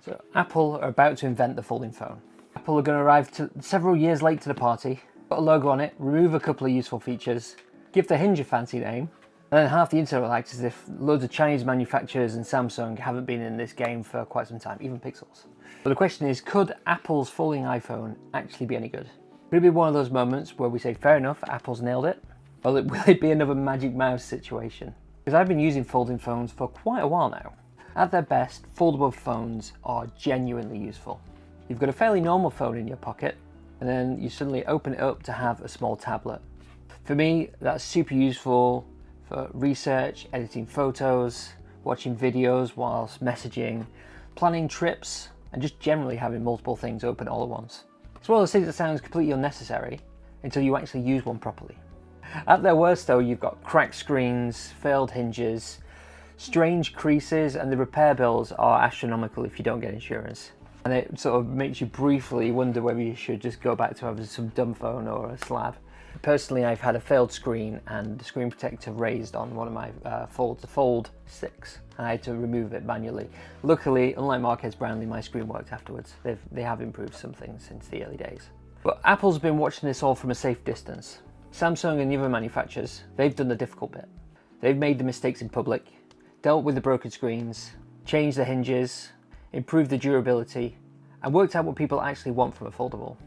So Apple are about to invent the folding phone. Apple are going to arrive several years late to the party, put a logo on it, remove a couple of useful features, give the hinge a fancy name, and then half the internet will act as if loads of Chinese manufacturers and Samsung haven't been in this game for quite some time, even Pixels. But the question is, could Apple's folding iPhone actually be any good? Could it be one of those moments where we say, fair enough, Apple's nailed it? Or will it be another Magic Mouse situation? Because I've been using folding phones for quite a while now. At their best, foldable phones are genuinely useful. You've got a fairly normal phone in your pocket, and then you suddenly open it up to have a small tablet. For me, that's super useful for research, editing photos, watching videos whilst messaging, planning trips, and just generally having multiple things open all at once. It's one of those things that sounds completely unnecessary until you actually use one properly. At their worst though, you've got cracked screens, failed hinges, strange creases, and the repair bills are astronomical if you don't get insurance. And it sort of makes you briefly wonder whether you should just go back to having some dumb phone or a slab. Personally, I've had a failed screen and the screen protector raised on one of my Fold 6, and I had to remove it manually. Luckily, unlike Marques Brownlee, my screen worked afterwards. They have improved some things since the early days. But Apple's been watching this all from a safe distance. Samsung and the other manufacturers, they've done the difficult bit. They've made the mistakes in public, dealt with the broken screens, changed the hinges, improved the durability, and worked out what people actually want from a foldable.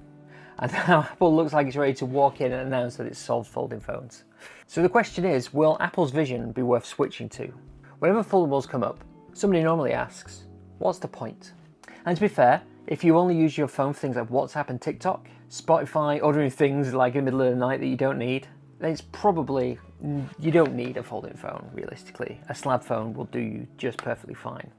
And now Apple looks like it's ready to walk in and announce that it's solved folding phones. So the question is, will Apple's vision be worth switching to? Whenever foldables come up, somebody normally asks, what's the point? And to be fair, if you only use your phone for things like WhatsApp and TikTok, Spotify, ordering things like in the middle of the night that you don't need, then it's probably, you don't need a folding phone, realistically. A slab phone will do you just perfectly fine.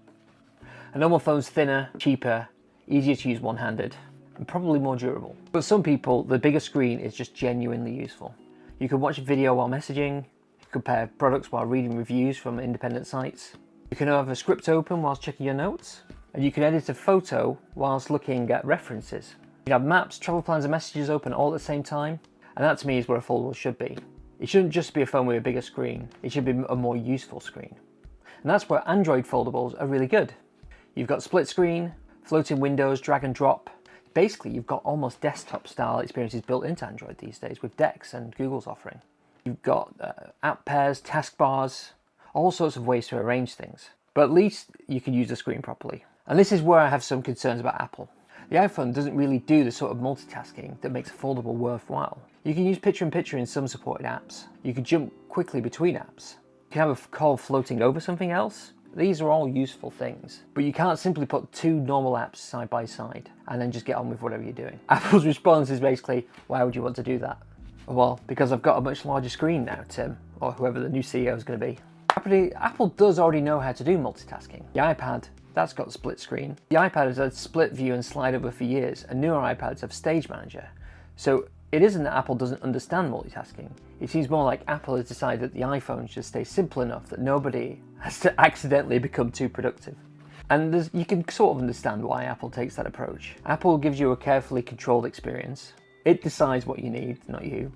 A normal phone's thinner, cheaper, easier to use one-handed, and probably more durable. But for some people, the bigger screen is just genuinely useful. You can watch a video while messaging, compare products while reading reviews from independent sites. You can have a script open whilst checking your notes, and you can edit a photo whilst looking at references. You can have maps, travel plans and messages open all at the same time, and that to me is what a foldable should be. It shouldn't just be a phone with a bigger screen, it should be a more useful screen. And that's where Android foldables are really good. You've got split screen, floating windows, drag and drop. Basically, you've got almost desktop style experiences built into Android these days with DeX and Google's offering. You've got app pairs, taskbars, all sorts of ways to arrange things. But at least you can use the screen properly. And this is where I have some concerns about Apple. The iPhone doesn't really do the sort of multitasking that makes a foldable worthwhile. You can use picture-in-picture in some supported apps. You can jump quickly between apps. You can have a call floating over something else. These are all useful things, but you can't simply put two normal apps side by side and then just get on with whatever you're doing. Apple's response is basically, why would you want to do that? Well, because I've got a much larger screen now, Tim, or whoever the new CEO is going to be. Apple does already know how to do multitasking. The iPad, that's got split screen. The iPad has had split view and slide over for years, and newer iPads have Stage Manager. So it isn't that Apple doesn't understand multitasking. It seems more like Apple has decided that the iPhone should stay simple enough that nobody has to accidentally become too productive. And you can sort of understand why Apple takes that approach. Apple gives you a carefully controlled experience. It decides what you need, not you,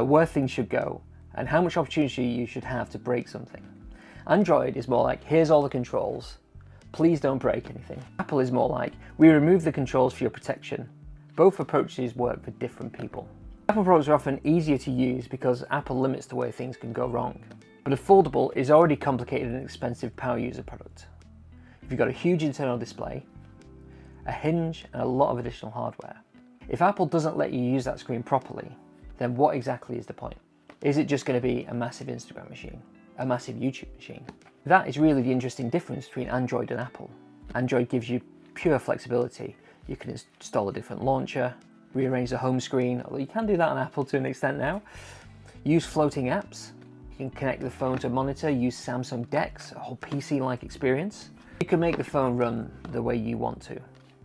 where things should go, and how much opportunity you should have to break something. Android is more like, here's all the controls, please don't break anything. Apple is more like, we remove the controls for your protection. Both approaches work for different people. Apple products are often easier to use because Apple limits the way things can go wrong. But a foldable is already complicated and expensive power user product. If you've got a huge internal display, a hinge and a lot of additional hardware. If Apple doesn't let you use that screen properly, then what exactly is the point? Is it just going to be a massive Instagram machine? A massive YouTube machine? That is really the interesting difference between Android and Apple. Android gives you pure flexibility. You can install a different launcher, rearrange the home screen, although you can do that on Apple to an extent now. Use floating apps. You can connect the phone to a monitor, use Samsung DeX, a whole PC-like experience. You can make the phone run the way you want to,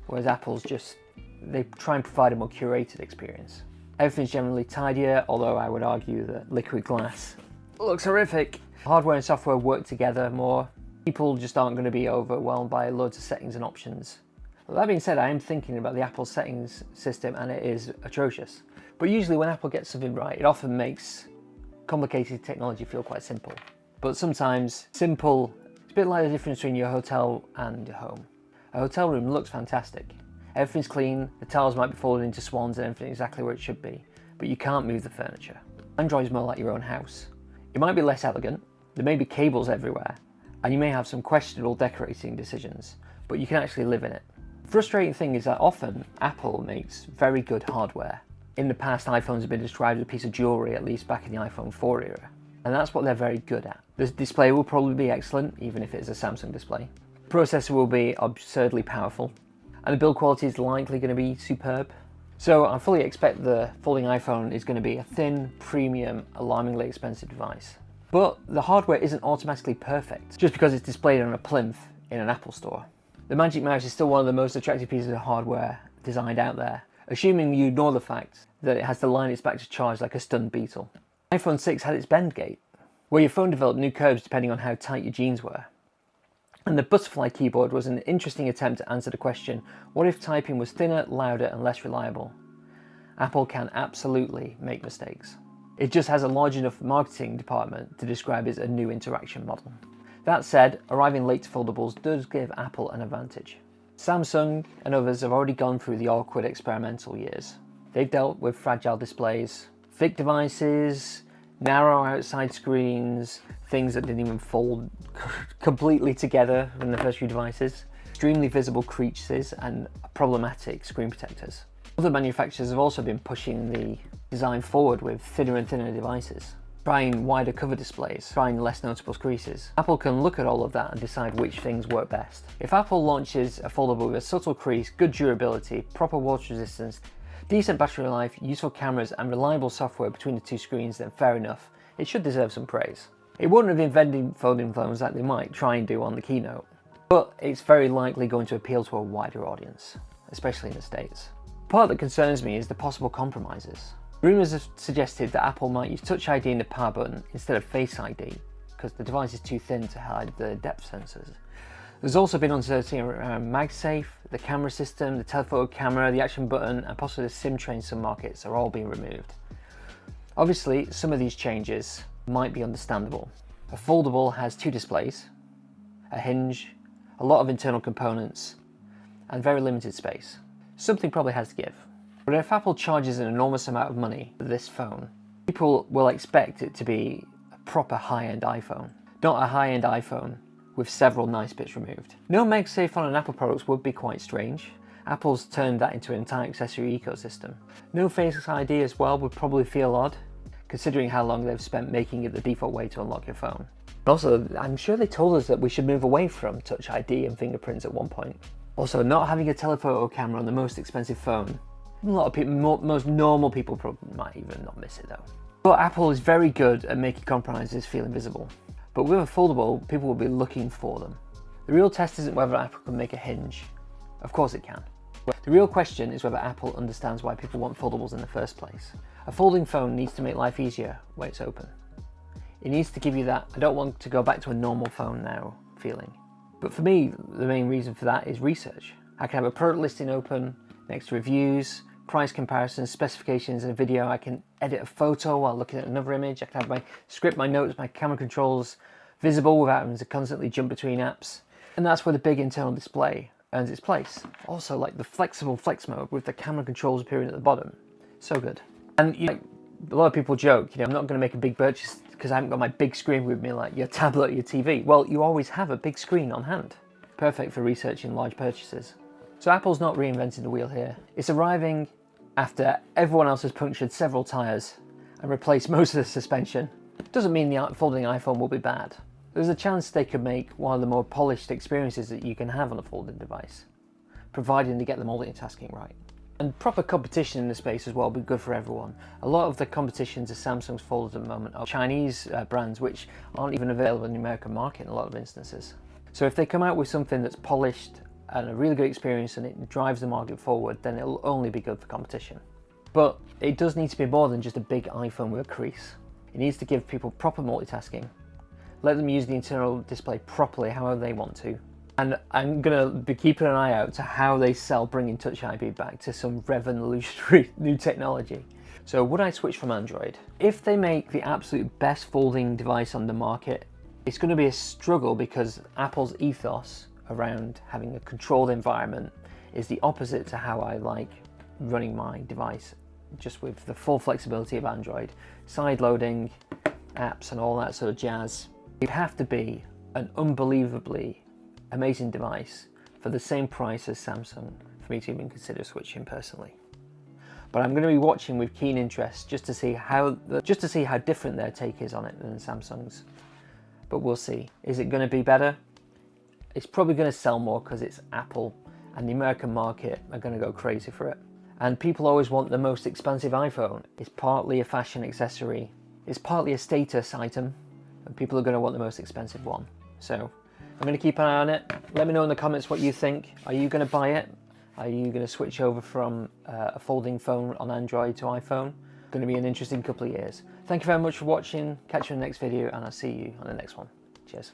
whereas Apple's just, they try and provide a more curated experience. Everything's generally tidier, although I would argue that liquid glass looks horrific. Hardware and software work together more. People just aren't going to be overwhelmed by loads of settings and options. Well, that being said, I am thinking about the Apple settings system and it is atrocious. But usually when Apple gets something right, it often makes complicated technology feel quite simple. But sometimes simple, it's a bit like the difference between your hotel and your home. A hotel room looks fantastic. Everything's clean, the towels might be folded into swans and everything exactly where it should be, but you can't move the furniture. Android's more like your own house. It might be less elegant, there may be cables everywhere, and you may have some questionable decorating decisions, but you can actually live in it. The frustrating thing is that often Apple makes very good hardware. In the past, iPhones have been described as a piece of jewellery, at least back in the iPhone 4 era, and that's what they're very good at. The display will probably be excellent, even if it is a Samsung display. The processor will be absurdly powerful, and the build quality is likely going to be superb. So I fully expect the folding iPhone is going to be a thin, premium, alarmingly expensive device. But the hardware isn't automatically perfect, just because it's displayed on a plinth in an Apple store. The Magic Mouse is still one of the most attractive pieces of hardware designed out there, assuming you ignore the fact that it has to line its back to charge like a stunned beetle. iPhone 6 had its bend gate, where your phone developed new curves depending on how tight your jeans were. And the butterfly keyboard was an interesting attempt to answer the question, what if typing was thinner, louder and less reliable? Apple can absolutely make mistakes. It just has a large enough marketing department to describe it as a new interaction model. That said, arriving late to foldables does give Apple an advantage. Samsung and others have already gone through the awkward experimental years. They've dealt with fragile displays, thick devices, narrow outside screens, things that didn't even fold completely together in the first few devices, extremely visible creases and problematic screen protectors. Other manufacturers have also been pushing the design forward with thinner and thinner devices, trying wider cover displays, trying less noticeable creases. Apple can look at all of that and decide which things work best. If Apple launches a foldable with a subtle crease, good durability, proper water resistance, decent battery life, useful cameras and reliable software between the two screens, then fair enough, it should deserve some praise. It wouldn't have invented folding phones like they might try and do on the keynote, but it's very likely going to appeal to a wider audience, especially in the States. The part that concerns me is the possible compromises. Rumours have suggested that Apple might use Touch ID in the power button instead of Face ID, because the device is too thin to hide the depth sensors. There's also been uncertainty around MagSafe, the camera system, the telephoto camera, the action button, and possibly the SIM tray in some markets are all being removed. Obviously, some of these changes might be understandable. A foldable has two displays, a hinge, a lot of internal components, and very limited space. Something probably has to give. But if Apple charges an enormous amount of money for this phone, people will expect it to be a proper high-end iPhone, not a high-end iPhone with several nice bits removed. No MagSafe on an Apple product would be quite strange. Apple's turned that into an entire accessory ecosystem. No Face ID as well would probably feel odd, considering how long they've spent making it the default way to unlock your phone. Also, I'm sure they told us that we should move away from Touch ID and fingerprints at one point. Also, not having a telephoto camera on the most expensive phone, a lot of people, most normal people probably might even not miss it though. But Apple is very good at making compromises feel invisible. But with a foldable, people will be looking for them. The real test isn't whether Apple can make a hinge. Of course it can. The real question is whether Apple understands why people want foldables in the first place. A folding phone needs to make life easier when it's open. It needs to give you that, I don't want to go back to a normal phone now feeling. But for me, the main reason for that is research. I can have a product listing open, next to reviews, price comparisons, specifications, and a video. I can edit a photo while looking at another image. I can have my script, my notes, my camera controls visible without having to constantly jump between apps. And that's where the big internal display earns its place. Also, like the flexible flex mode with the camera controls appearing at the bottom. So good. And you know, a lot of people joke, I'm not going to make a big purchase because I haven't got my big screen with me like your tablet or your TV. Well, you always have a big screen on hand. Perfect for researching large purchases. So Apple's not reinventing the wheel here. It's arriving after everyone else has punctured several tyres and replaced most of the suspension. Doesn't mean the folding iPhone will be bad. There's a chance they could make one of the more polished experiences that you can have on a folding device, providing they get the multitasking right. And proper competition in the space as well will be good for everyone. A lot of the competition to Samsung's folders at the moment are Chinese brands which aren't even available in the American market in a lot of instances. So if they come out with something that's polished and a really good experience and it drives the market forward, then it'll only be good for competition. But it does need to be more than just a big iPhone with a crease. It needs to give people proper multitasking, let them use the internal display properly however they want to. And I'm going to be keeping an eye out to how they sell bringing Touch ID back to some revolutionary new technology. So would I switch from Android? If they make the absolute best folding device on the market, it's going to be a struggle because Apple's ethos around having a controlled environment is the opposite to how I like running my device, just with the full flexibility of Android, side loading, apps and all that sort of jazz. It'd have to be an unbelievably amazing device for the same price as Samsung for me to even consider switching personally. But I'm going to be watching with keen interest just to see how different their take is on it than Samsung's. But we'll see. Is it going to be better? It's probably going to sell more because it's Apple, and the American market are going to go crazy for it. And people always want the most expensive iPhone. It's partly a fashion accessory. It's partly a status item, and people are going to want the most expensive one. So I'm going to keep an eye on it. Let me know in the comments what you think. Are you going to buy it? Are you going to switch over from a folding phone on Android to iPhone? Going to be an interesting couple of years. Thank you very much for watching. Catch you in the next video, and I'll see you on the next one. Cheers.